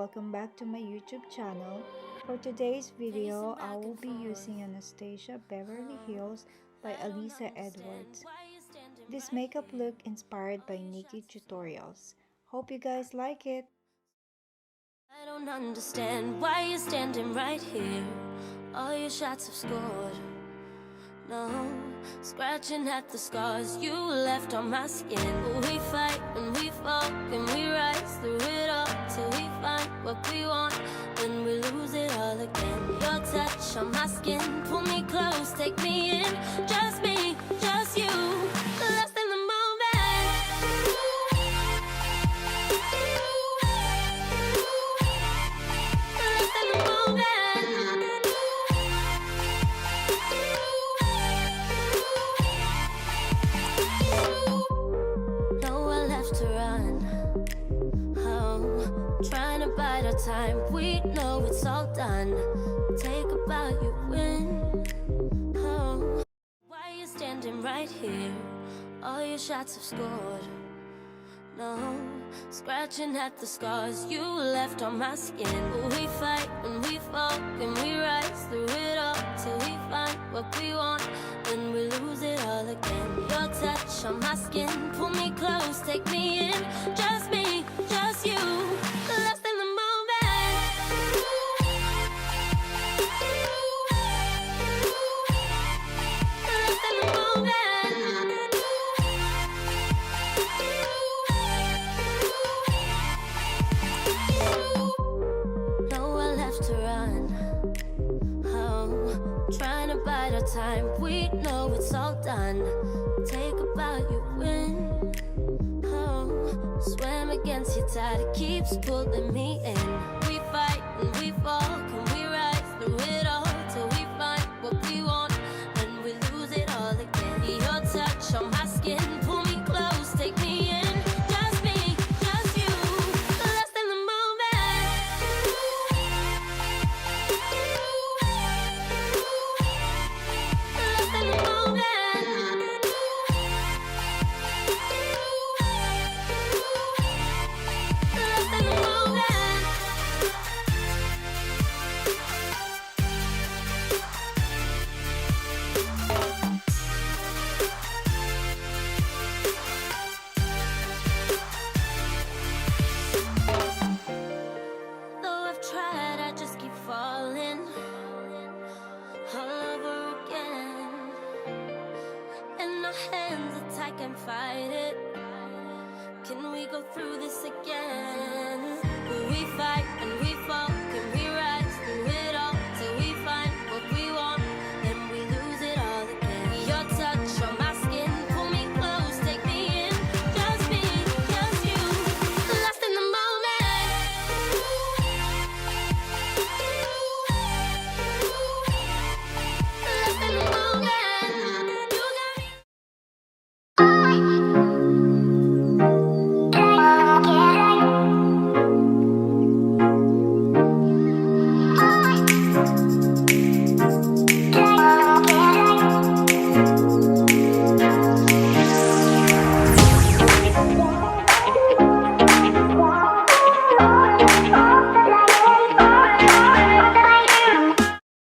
welcome back to my YouTube channel. For today's video, I will be using Anastasia Beverly Hills by Alyssa Edwards. This makeup look inspired by Nikkietutorials. Hope you guys like it. I don't understand why you're standing right here. All your shots have scored. No, scratching at the scars you left on my skin. We fight and we fall and we rise through it all till we find what we want. Then we lose it all again. Your touch on my skin, pull me close, take me in. Just me, just you, lost in the moment. Lost in the moment. Time we know it's all done. Take a bow, you win. Oh, why you standing right here? All your shots have scored. No, scratching at the scars you left on my skin. We fight and we fall and we rise through it all till we find what we want. Then we lose it all again. Your touch on my skin, pull me close, take me in. Just me, just you. Lost in the moment. Time we know it's all done. Take a bow, you win. Oh, swim against your tide, it keeps pulling me in. We fight and we fall, can we rise through it all till we find what we want? Then we lose it all again. Your touch on my skin, pull me close, take me in. Just me, just you, lost in the moment. Fight it. Can we go through this again? We fight and we fall